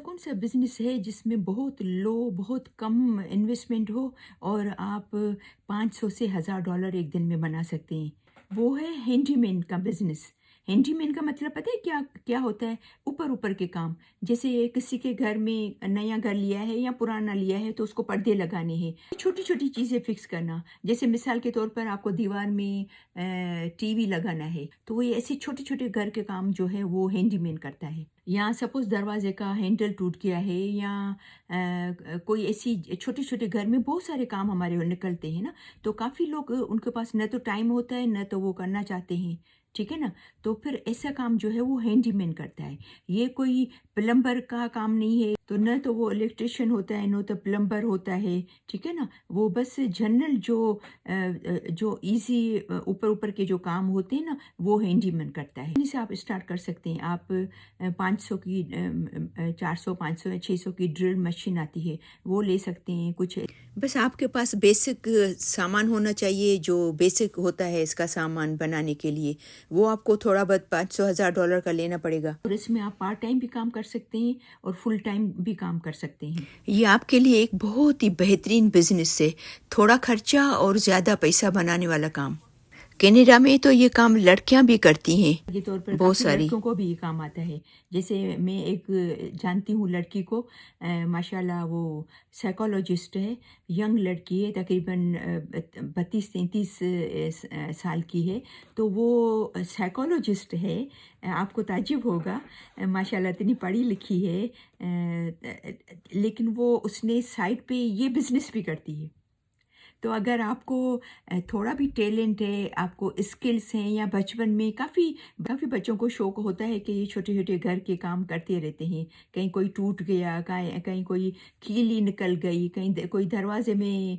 कौन सा बिज़नेस है जिसमें बहुत लो, बहुत कम इन्वेस्टमेंट हो और आप 500 से $1000 एक दिन में बना सकते हैं? वो है हैंडीमैन का बिज़नेस। हैंडीमैन का मतलब पता है क्या क्या होता है? ऊपर-ऊपर के काम। जैसे किसी के घर में नया घर लिया है या पुराना लिया है तो उसको पर्दे लगाने हैं। छोटी-छोटी चीज़ें फ़िक्स करना। जैसे मिसाल के तौर पर आपको दीवार में टीवी लगाना है, तो वो ये ऐसे छोटे-छोटे घर के काम जो है वो हैंडीमैन करता है। या सपोज़ दरवाज़े का हैंडल टूट गया है या कोई ऐसी छोटे-छोटे घर में बहुत सारे काम हमारे निकलते हैं ना, तो काफ़ी लोग उनके पास न तो टाइम होता है, न तो वो करना चाहते हैं, ठीक है ना? तो फिर ऐसा काम जो है वो हैंडीमैन करता है। ये कोई प्लम्बर का काम नहीं है, तो न तो वो इलेक्ट्रिशियन होता है, न तो प्लम्बर होता है, ठीक है ना? वो बस जनरल जो ईज़ी ऊपर-ऊपर के जो काम होते हैं ना, वो हैंडीमैन करता है। इन्हीं से आप स्टार्ट कर सकते हैं। आप 500 की 400, 500 या 600 की ड्रिल मशीन आती है, वो ले सकते हैं। कुछ बस आपके पास बेसिक सामान होना चाहिए, जो बेसिक होता है इसका सामान बनाने के लिए। वो आपको थोड़ा बहुत 500 $1000 का लेना पड़ेगा और इसमें आप पार्ट टाइम भी काम कर सकते हैं और फुल टाइम भी काम कर सकते हैं। ये आपके लिए एक बहुत ही बेहतरीन बिजनेस है, थोड़ा खर्चा और ज़्यादा पैसा बनाने वाला काम। कनाडा में तो ये काम लड़कियां भी करती हैं, ये तौर पर बहुत सारी लड़कियों को भी ये काम आता है। जैसे मैं एक जानती हूँ लड़की को, माशाल्लाह वो साइकोलॉजिस्ट है, यंग लड़की है, तकरीबन 32-33 साल की है। तो वो साइकोलॉजिस्ट है, आपको ताज्जुब होगा, माशाल्लाह इतनी पढ़ी लिखी है, लेकिन वो उसने साइड पे ये बिज़नेस भी करती है। तो अगर आपको थोड़ा भी टैलेंट है, आपको स्किल्स हैं, या बचपन में काफ़ी काफ़ी बच्चों को शौक होता है कि ये छोटे-छोटे घर के काम करते रहते हैं। कहीं कोई टूट गया, कहीं कहीं कोई कील ही निकल गई, कहीं कोई दरवाज़े में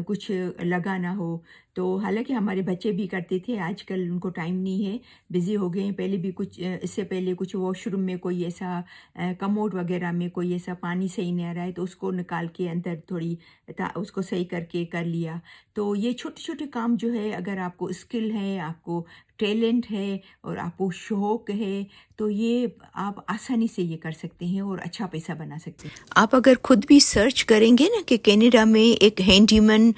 कुछ लगाना हो। तो हालाँकि हमारे बच्चे भी करते थे, आजकल उनको टाइम नहीं है, बिज़ी हो गए हैं। पहले भी कुछ इससे पहले कुछ वॉशरूम में कोई ऐसा कमोड वग़ैरह में कोई ऐसा पानी सही नहीं आ रहा है, तो उसको निकाल के अंदर थोड़ी उसको सही करके कर लिया। तो ये छोटे-छोटे काम जो है, अगर आपको स्किल है, आपको टैलेंट है और आपको शौक है, तो ये आप आसानी से ये कर सकते हैं और अच्छा पैसा बना सकते हैं। आप अगर खुद भी सर्च करेंगे ना कि कनाडा में एक हैंडीमैन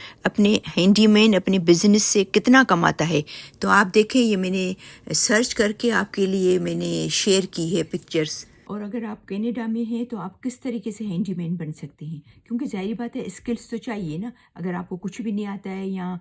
अपने बिजनेस से कितना कमाता है, तो आप देखें, ये मैंने सर्च करके आपके लिए मैंने शेयर की है पिक्चर्स। और अगर आप कनाडा में हैं तो आप किस तरीके से हैंडीमैन बन सकते हैं, क्योंकि ज़ाहिर बात है स्किल्स तो चाहिए ना। अगर आपको कुछ भी नहीं आता है, या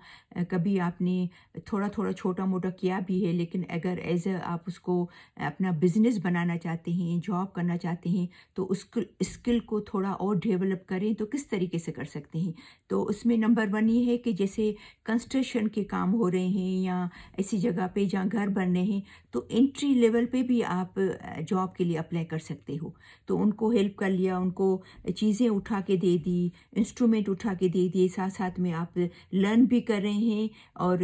कभी आपने थोड़ा-थोड़ा छोटा-मोटा किया भी है, लेकिन अगर एज़ आप उसको अपना बिज़नेस बनाना चाहते हैं, जॉब करना चाहते हैं, तो उस स्किल को थोड़ा और डेवलप करें, तो किस तरीके से कर सकते हैं। तो उसमें नंबर 1 ये है कि जैसे कंस्ट्रक्शन के काम हो रहे हैं या ऐसी जगह पे जहाँ घर बन रहे हैं, तो एंट्री लेवल पे भी आप जॉब के लिए अप्लाई कर सकते हो। तो उनको हेल्प कर लिया, उनको चीज़ें उठा के दे दी, इंस्ट्रूमेंट उठा के दे दिए, साथ-साथ में आप लर्न भी कर रहे हैं और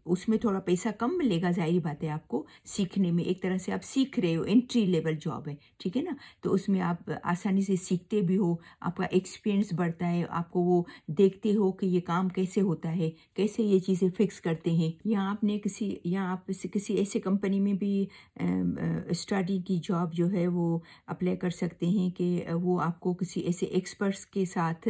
उसमें थोड़ा पैसा कम मिलेगा, ज़ाहिर बात है आपको सीखने में। एक तरह से आप सीख रहे हो, एंट्री लेवल जॉब है, ठीक है ना? तो उसमें आप आसानी से सीखते भी हो, आपका एक्सपीरियंस बढ़ता है, आपको वो देखते हो कि ये काम कैसे होता है, कैसे ये चीज़ें फिक्स करते हैं। या आप किसी ऐसे कंपनी में भी स्टडी की जॉब जो है वो अप्लाई कर सकते हैं कि वो आपको किसी ऐसे एक्सपर्ट्स के साथ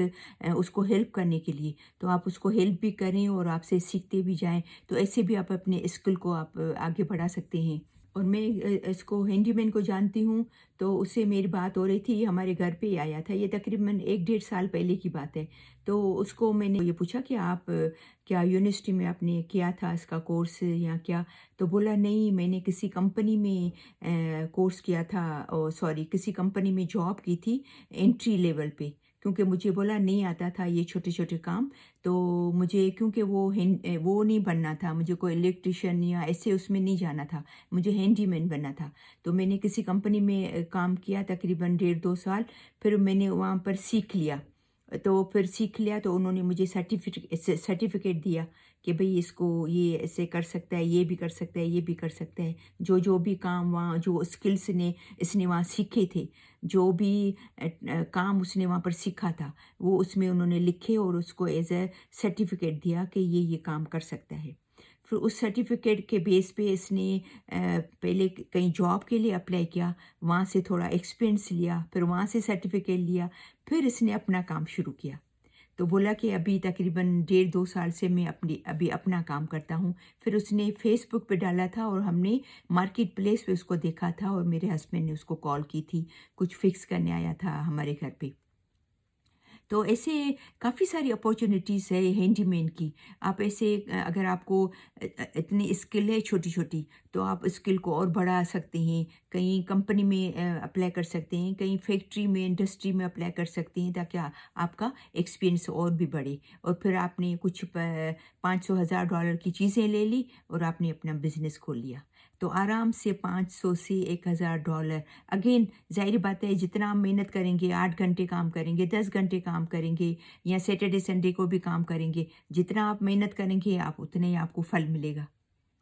उसको हेल्प करने के लिए, तो आप उसको हेल्प भी करें और आपसे सीखते भी जाएं। तो ऐसे भी आप अपने स्किल को आप आगे बढ़ा सकते हैं। और मैं इसको हैंडीमैन को जानती हूँ, तो उससे मेरी बात हो रही थी, ये हमारे घर पे ही आया था। ये तकरीबन 1 डेढ़ साल पहले की बात है। तो उसको मैंने ये पूछा कि आप क्या यूनिवर्सिटी में आपने किया था इसका कोर्स या क्या? तो बोला नहीं, मैंने किसी कंपनी में कोर्स किया था, सॉरी, किसी कंपनी में जॉब की थी एंट्री लेवल पे। क्योंकि मुझे बोला नहीं आता था ये छोटे-छोटे काम, तो मुझे क्योंकि वो नहीं बनना था, मुझे कोई इलेक्ट्रिशियन या ऐसे उसमें नहीं जाना था, मुझे हैंडीमैन बनना था। तो मैंने किसी कंपनी में काम किया तकरीबन डेढ़ 2 साल, फिर मैंने वहाँ पर सीख लिया। तो फिर सीख लिया तो उन्होंने मुझे सर्टिफ़िकेट दिया कि भई इसको ये ऐसे कर सकता है, ये भी कर सकता है, ये भी कर सकता है। जो भी काम वहाँ, जो स्किल्स इसने वहाँ सीखे थे, जो भी काम उसने वहाँ पर सीखा था, वो उसमें उन्होंने लिखे और उसको एज़ अ सर्टिफ़िकेट दिया कि ये काम कर सकता है। फिर उस सर्टिफिकेट के बेस पे इसने पहले कहीं जॉब के लिए अप्लाई किया, वहाँ से थोड़ा एक्सपीरियंस लिया, फिर वहाँ से सर्टिफिकेट लिया, फिर इसने अपना काम शुरू किया। तो बोला कि अभी तकरीबन 1.5-2 साल से मैं अभी अपना काम करता हूँ। फिर उसने फ़ेसबुक पे डाला था और हमने मार्केट प्लेस पे उसको देखा था और मेरे हस्बैंड ने उसको कॉल की थी, कुछ फ़िक्स करने आया था हमारे घर पे। तो ऐसे काफ़ी सारी अपॉर्च्युनिटीज़ है हैंडीमैन की। आप ऐसे अगर आपको इतनी स्किल है छोटी-छोटी, तो आप स्किल को और बढ़ा सकते हैं। कहीं कंपनी में अप्लाई कर सकते हैं, कहीं फैक्ट्री में, इंडस्ट्री में अप्लाई कर सकते हैं ताकि आपका एक्सपीरियंस और भी बढ़े। और फिर आपने कुछ प $500,000 की चीज़ें ले ली और आपने अपना बिज़नेस खोल लिया। तो आराम से 500 से $1,000 अगेन ज़ाहिर बात है जितना आप मेहनत करेंगे, 8 घंटे काम करेंगे, 10 घंटे काम करेंगे या सैटरडे संडे को भी काम करेंगे, जितना आप मेहनत करेंगे आप उतने ही आपको फल मिलेगा।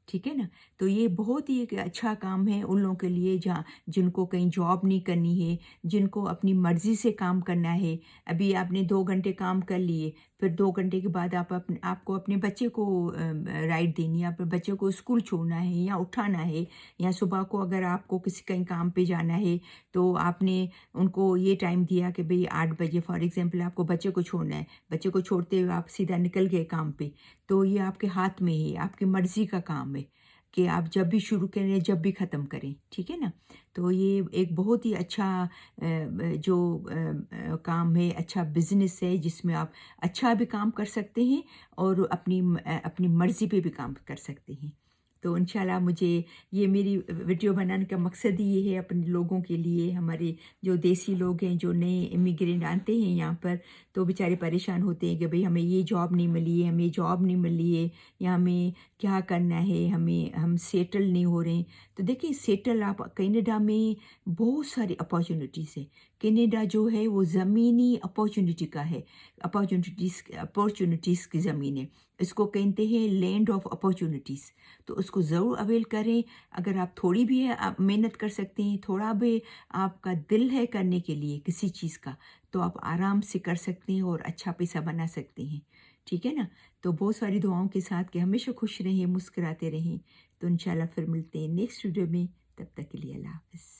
ठीक है ना? तो ये बहुत ही एक अच्छा काम है उन लोगों के लिए जहाँ जिनको कहीं जॉब नहीं करनी है, जिनको अपनी मर्ज़ी से काम करना है। अभी आपने 2 घंटे काम कर लिए, फिर 2 घंटे के बाद आपको अपने बच्चे को राइड देनी है, अपने बच्चे को स्कूल छोड़ना है या उठाना है या सुबह को अगर आपको किसी कहीं काम पे जाना है, तो आपने उनको ये टाइम दिया कि भई 8 बजे फॉर एग्ज़ाम्पल आपको बच्चे को छोड़ना है। बच्चे को छोड़ते हुए आप सीधा निकल गए काम पे। तो ये आपके हाथ में है, आपकी मर्ज़ी का काम है कि आप जब भी शुरू करें, जब भी ख़त्म करें, ठीक है ना? तो ये एक बहुत ही अच्छा काम है, अच्छा बिज़नेस है जिसमें आप अच्छा भी काम कर सकते हैं और अपनी मर्ज़ी पे भी काम कर सकते हैं। तो इंशाल्लाह मुझे ये मेरी वीडियो बनाने का मकसद ही ये है अपने लोगों के लिए, हमारे जो देसी लोग हैं, जो नए इमिग्रेंट आते हैं यहाँ पर, तो बेचारे परेशान होते हैं कि भई हमें ये जॉब नहीं मिली है, हमें ये जॉब नहीं मिली है या हमें क्या करना है, हम सेटल नहीं हो रहे हैं। तो देखिए सेटल आप कनाडा में बहुत सारी अपॉर्च्युनिटीज़ है। कनाडा जो है वो ज़मीनी अपॉर्च्युनिटी का है, अपॉर्च्युनिटीज़ की ज़मीन है। इसको कहते हैं लैंड ऑफ अपॉर्च्युनिटीज़। तो उसको ज़रूर अवेल करें। अगर आप थोड़ी भी आप मेहनत कर सकते हैं, थोड़ा भी आपका दिल है करने के लिए किसी चीज़ का, तो आप आराम से कर सकते हैं और अच्छा पैसा बना सकते हैं। ठीक है ना? तो बहुत सारी दुआओं के साथ कि हमेशा खुश रहें, मुस्कुराते रहें। तो इंशाल्लाह फिर मिलते हैं नेक्स्ट वीडियो में। तब तक के लिए अल्लाह हाफ़िज़।